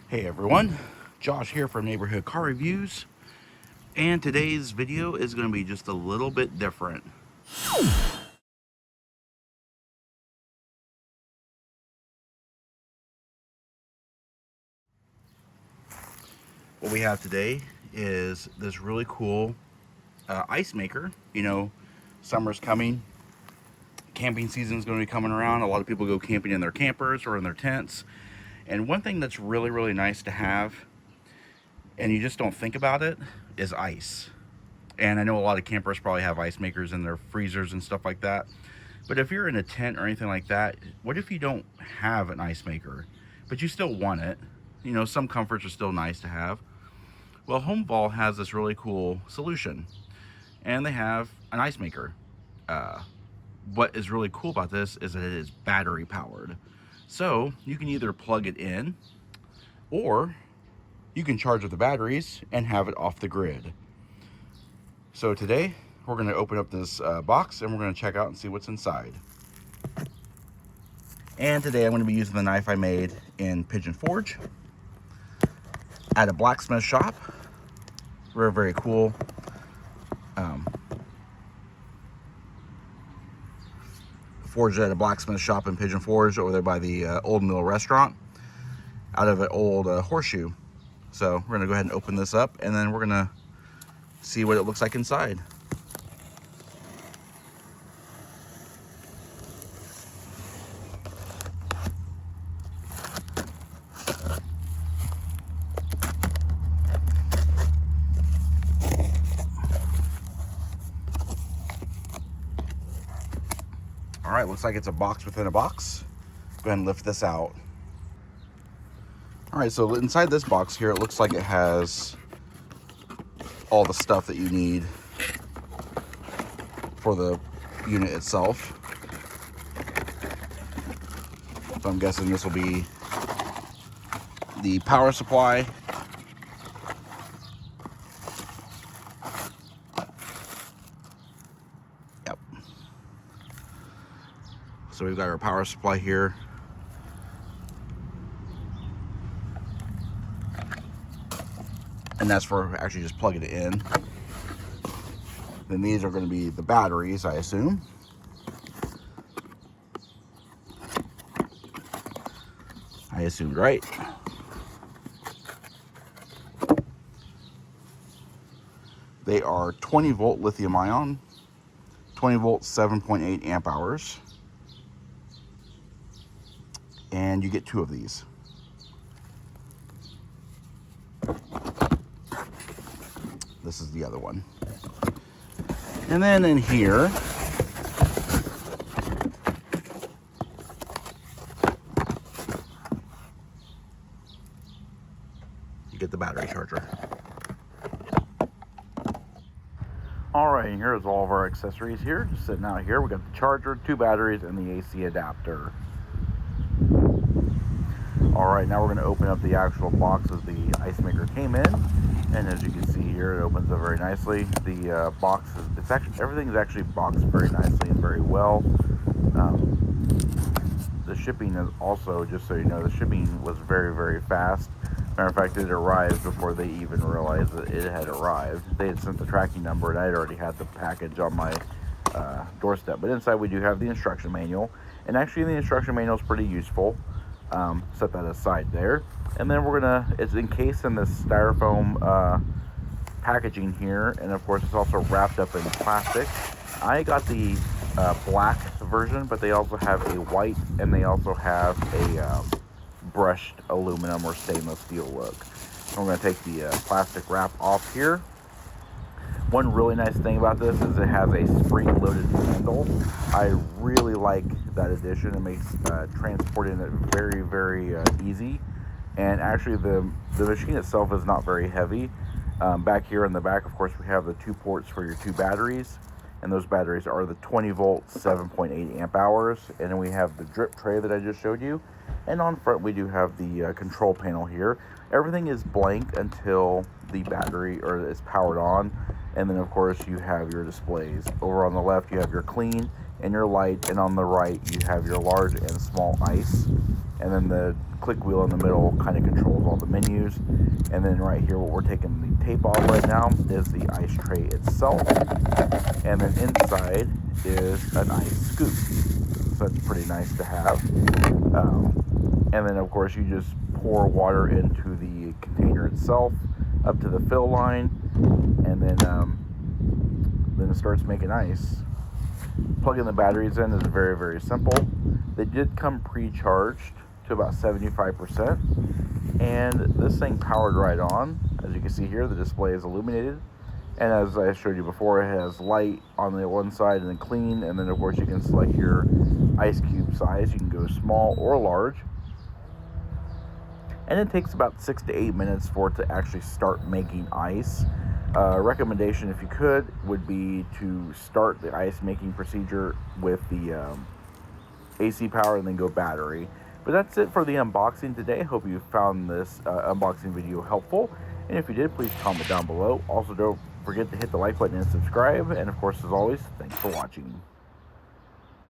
Hey everyone, Josh here from Neighborhood Car Reviews, and today's video is going to be just a little bit different. What we have today is this really cool ice maker. You know, summer's coming, camping season is going to be coming around. A lot of people go camping in their campers or in their tents, and one thing that's really nice to have, and you just don't think about it, is ice. And I know a lot of campers probably have ice makers in their freezers and stuff like that. But if you're in a tent or anything like that, what if you don't have an ice maker, but you still want it? You know, some comforts are still nice to have. Well, HomeVol has this really cool solution, and they have an ice maker. What is really cool about this is that it is battery powered. So you can either plug it in, or you can charge with the batteries and have it off the grid. So today we're going to open up this box and we're going to check out and see what's inside. And today I'm going to be using the knife I made in Pigeon Forge at a blacksmith shop. Very cool. Forged at a blacksmith shop in Pigeon Forge over there by the Old Mill restaurant, out of an old horseshoe. So we're going to go ahead and open this up, and then we're going to see what it looks like inside. All right, looks like it's a box within a box. Go ahead and lift this out. All right, so inside this box here, it looks like it has all the stuff that you need for the unit itself. So I'm guessing this will be the power supply, yep. So we've got our power supply here. And that's for actually just plugging it in. Then these are going to be the batteries, I assume. I assumed right. They are 20 volt lithium ion, 20 volt 7.8 amp hours. And you get 2 of these. This is the other one. And then in here, you get the battery charger. All right, and here's all of our accessories here, just sitting out here. We got the charger, 2 batteries, and the AC adapter. All right, now we're going to open up the actual box as the ice maker came in, and as you can see here, it opens up very nicely. The box is everything is actually boxed very nicely and very well. The shipping is also, just so you know, the shipping was very fast. Matter of fact, it arrived before they even realized that it had arrived. They had sent the tracking number, and I'd already had the package on my doorstep. But inside we do have the instruction manual, and actually the instruction manual is pretty useful. Set that aside there, and then it's encased in this styrofoam packaging here, and of course it's also wrapped up in plastic. I got the black version, but they also have a white, and they also have a brushed aluminum or stainless steel look. I'm going to take the plastic wrap off here. One really nice thing about this is it has a spring-loaded handle. I really like that addition. It makes transporting it very easy. And actually, the machine itself is not very heavy. Back here in the back, of course, we have the 2 ports for your 2 batteries. And those batteries are the 20 volt 7.8 amp hours. And then we have the drip tray that I just showed you. And on front, we do have the control panel here. Everything is blank until the battery is powered on. And then, of course, you have your displays. Over on the left, you have your clean and your light. And on the right, you have your large and small ice. and then the click wheel in the middle kind of controls all the menus. And then right here, what we're taking the tape off right now is the ice tray itself, and then inside is an ice scoop. So that's pretty nice to have. And then of course you just pour water into the container itself up to the fill line, and then it starts making ice. Plugging the batteries in is very, very simple. They did come pre-charged to about 75%, and this thing powered right on. As you can see here, the display is illuminated, and as I showed you before, it has light on the one side and then clean, and then of course you can select your ice cube size. You can go small or large, and it takes about 6 to 8 minutes for it to actually start making ice. Recommendation, if you could, would be to start the ice making procedure with the AC power and then go battery. But that's it for the unboxing today. Hope you found this unboxing video helpful, and if you did, please comment down below. Also, don't forget to hit the like button and subscribe, and of course, as always, thanks for watching.